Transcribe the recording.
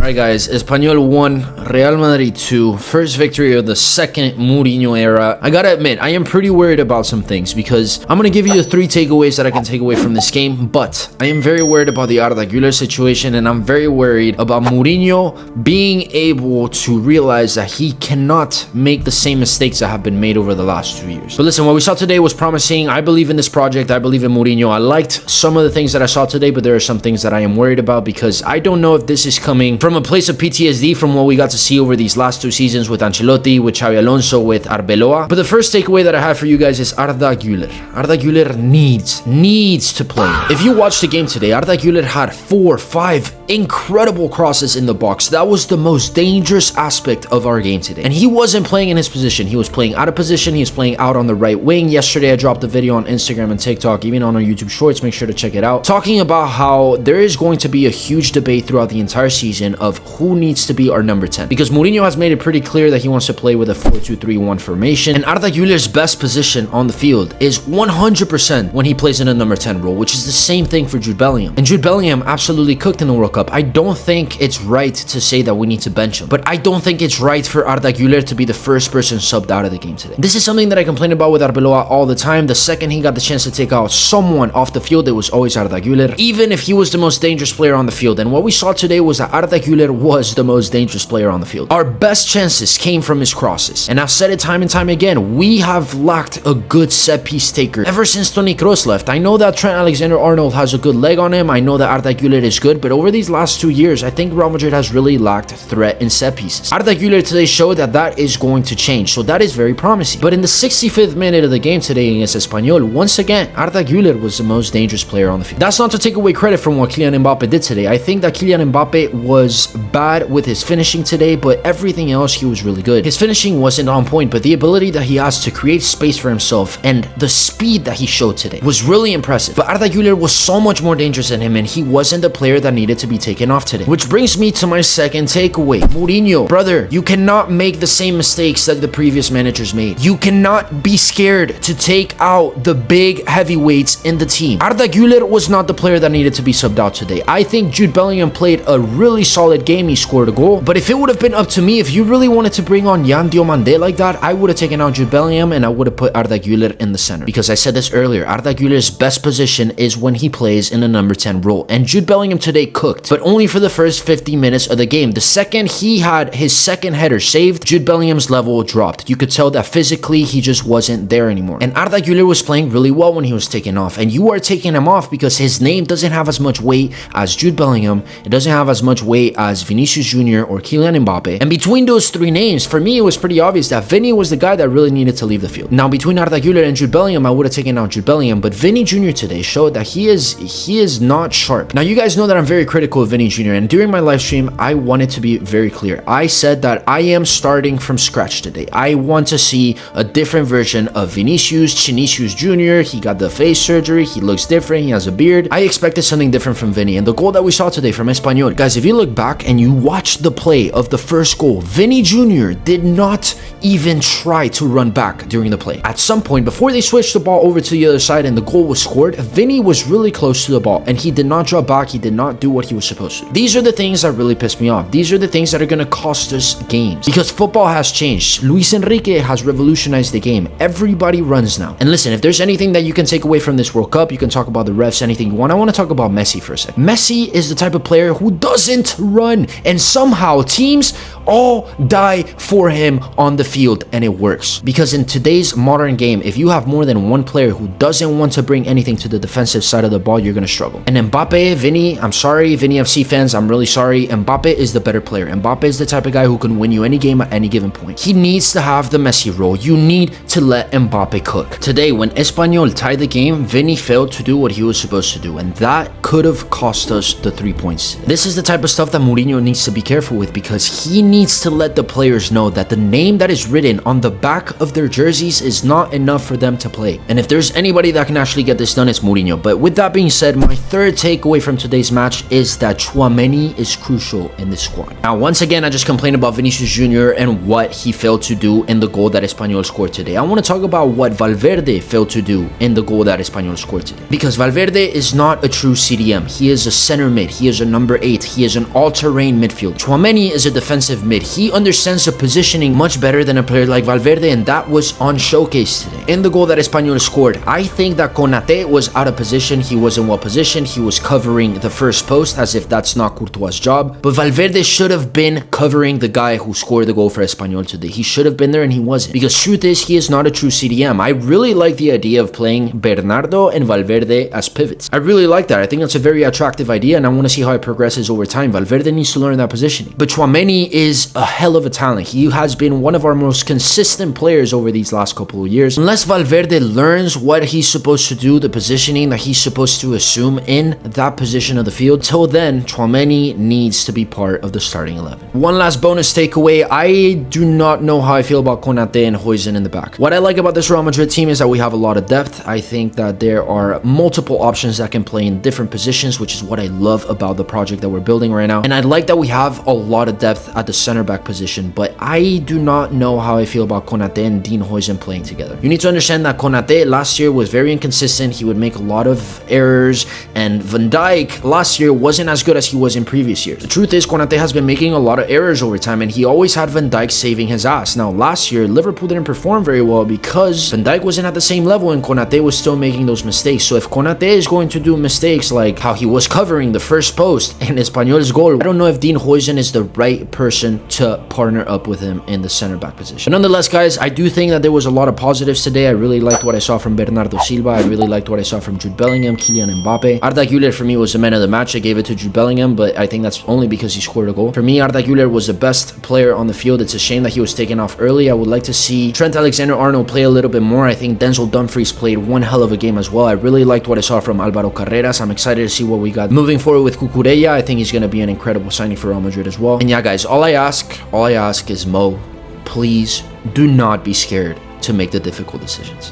Alright guys, Espanyol 1, Real Madrid 2, first victory of the second Mourinho era. I gotta admit, I am pretty worried about some things because I'm gonna give you the 3 takeaways that I can take away from this game, but I am very worried about the Arda Guler situation, and I'm very worried about Mourinho being able to realize that he cannot make the same mistakes that have been made over the last 2 years. But listen, what we saw today was promising. I believe in this project. I believe in Mourinho. I liked some of the things that I saw today, but there are some things that I am worried about because I don't know if this is coming from a place of PTSD from what we got to see over these last 2 seasons with Ancelotti, with Xabi Alonso, with Arbeloa. But the first takeaway that I have for you guys is Arda Guler. Arda Guler needs to play. If you watched the game today, Arda Guler had 4, 5 incredible crosses in the box. That was the most dangerous aspect of our game today. And he wasn't playing in his position. He was playing out of position. He was playing out on the right wing. Yesterday, I dropped a video on Instagram and TikTok, even on our YouTube Shorts. Make sure to check it out. Talking about how there is going to be a huge debate throughout the entire season of who needs to be our number 10. Because Mourinho has made it pretty clear that he wants to play with a 4-2-3-1 formation. And Arda Guler's best position on the field is 100% when he plays in a number 10 role, which is the same thing for Jude Bellingham. And Jude Bellingham absolutely cooked in the World Cup. I don't think it's right to say that we need to bench him, but I don't think it's right for Arda Guler to be the first person subbed out of the game today. This is something that I complain about with Arbeloa all the time. The second he got the chance to take out someone off the field, it was always Arda Guler, even if he was the most dangerous player on the field. And what we saw today was that Arda Guler was the most dangerous player on the field. Our best chances came from his crosses, and I've said it time and time again, we have lacked a good set piece taker ever since Toni Kroos left. I know that Trent Alexander-Arnold has a good leg on him. I know that Arda Guler is good, but over these last 2 years, I think Real Madrid has really lacked threat in set pieces. Arda Guler today showed that that is going to change, so that is very promising. But in the 65th minute of the game today against Espanyol, once again, Arda Guler was the most dangerous player on the field. That's not to take away credit from what Kylian Mbappe did today. I think that Kylian Mbappe was bad with his finishing today, but everything else, he was really good. His finishing wasn't on point, but the ability that he has to create space for himself and the speed that he showed today was really impressive. But Arda Guler was so much more dangerous than him, and he wasn't the player that needed to be taken off today. Which brings me to my second takeaway. Mourinho, brother, you cannot make the same mistakes that the previous managers made. You cannot be scared to take out the big heavyweights in the team. Arda Guler was not the player that needed to be subbed out today. I think Jude Bellingham played a really solid game. He scored a goal. But if it would have been up to me, if you really wanted to bring on Yan Diomande like that, I would have taken out Jude Bellingham and I would have put Arda Guler in the center. Because I said this earlier, Arda Guler's best position is when he plays in a number 10 role. And Jude Bellingham today cooked, but only for the first 50 minutes of the game. The second he had his second header saved, Jude Bellingham's level dropped. You could tell that physically he just wasn't there anymore. And Arda Guler was playing really well when he was taken off. And you are taking him off because his name doesn't have as much weight as Jude Bellingham. It doesn't have as much weight as Vinicius Jr. or Kylian Mbappe. And between those 3 names, for me, it was pretty obvious that Vinnie was the guy that really needed to leave the field. Now, between Arda Guler and Jude Bellingham, I would have taken out Jude Bellingham, but Vinnie Jr. today showed that he is not sharp. Now, you guys know that I'm very critical of Vinnie Jr., and during my live stream, I wanted to be very clear. I said that I am starting from scratch today. I want to see a different version of Vinicius Jr. He got the face surgery. He looks different. He has a beard. I expected something different from Vinnie. And the goal that we saw today from Espanyol, guys, if you look back and you watch the play of the first goal, Vinnie Jr. did not even try to run back during the play. At some point, before they switched the ball over to the other side and the goal was scored, Vinnie was really close to the ball and he did not drop back. He did not do what he was supposed to. These are the things that really pissed me off. These are the things that are going to cost us games because football has changed. Luis Enrique has revolutionized the game. Everybody runs now. And listen, if there's anything that you can take away from this World Cup, you can talk about the refs, anything you want. I want to talk about Messi for a second. Messi is the type of player who doesn't run, and somehow teams all die for him on the field, and it works. Because in today's modern game, if you have more than one player who doesn't want to bring anything to the defensive side of the ball, you're going to struggle. And Mbappe, Vinny, I'm sorry, Vinny FC fans, I'm really sorry. Mbappe is the better player. Mbappe is the type of guy who can win you any game at any given point. He needs to have the Messi role. You need to let Mbappe cook. Today, when Espanyol tied the game, Vinny failed to do what he was supposed to do, and that could have cost us the 3 points. This is the type of stuff that Mourinho needs to be careful with because he needs to let the players know that the name that is written on the back of their jerseys is not enough for them to play. And if there's anybody that can actually get this done, it's Mourinho. But with that being said, my third takeaway from today's match is is that Tchouaméni is crucial in this squad. Now, once again, I just complained about Vinicius Jr. and what he failed to do in the goal that Espanyol scored today. I want to talk about what Valverde failed to do in the goal that Espanyol scored today. Because Valverde is not a true CDM. He is a center mid. He is a number 8. He is an all-terrain midfield. Tchouaméni is a defensive mid. He understands the positioning much better than a player like Valverde, and that was on showcase today. In the goal that Espanyol scored, I think that Konate was out of position. He wasn't well positioned. He was covering the first post as if that's not Courtois' job. But Valverde should have been covering the guy who scored the goal for Espanyol today. He should have been there and he wasn't. Because truth is, he is not a true CDM. I really like the idea of playing Bernardo and Valverde as pivots. I really like that. I think that's a very attractive idea and I want to see how it progresses over time. Valverde needs to learn that positioning. But Tchouaméni is a hell of a talent. He has been one of our most consistent players over these last couple of years. Unless Valverde learns what he's supposed to do, the positioning that he's supposed to assume in that position of the field, till then, Tchouaméni needs to be part of the starting 11. One last bonus takeaway. I do not know how I feel about Konate and Huijsen in the back. What I like about this Real Madrid team is that we have a lot of depth. I think that there are multiple options that can play in different positions, which is what I love about the project that we're building right now. And I like that we have a lot of depth at the center back position, but I do not know how I feel about Konate and Dean Huijsen playing together. You need to understand that Konate last year was very inconsistent. He would make a lot of errors, and Van Dijk last year wasn't as good as he was in previous years. The truth is, Konate has been making a lot of errors over time, and he always had Van Dijk saving his ass. Now, last year, Liverpool didn't perform very well because Van Dijk wasn't at the same level and Konate was still making those mistakes. So if Konate is going to do mistakes like how he was covering the first post in Espanyol's goal, I don't know if Dean Huijsen is the right person to partner up with him in the center back position. But nonetheless, guys, I do think that there was a lot of positives today. I really liked what I saw from Bernardo Silva. I really liked what I saw from Jude Bellingham, Kylian Mbappe. Arda Guler for me was the man of the match. I gave it to Jude Bellingham, but I think that's only because he scored a goal. For me, Arda Guler was the best player on the field. It's a shame that he was taken off early. I would like to see Trent Alexander-Arnold play a little bit more. I think Denzel Dumfries played one hell of a game as well. I really liked what I saw from Alvaro Carreras. I'm excited to see what we got moving forward with Cucurella. I think he's going to be an incredible signing for Real Madrid as well. And yeah, guys, all I ask is Mo, please do not be scared to make the difficult decisions.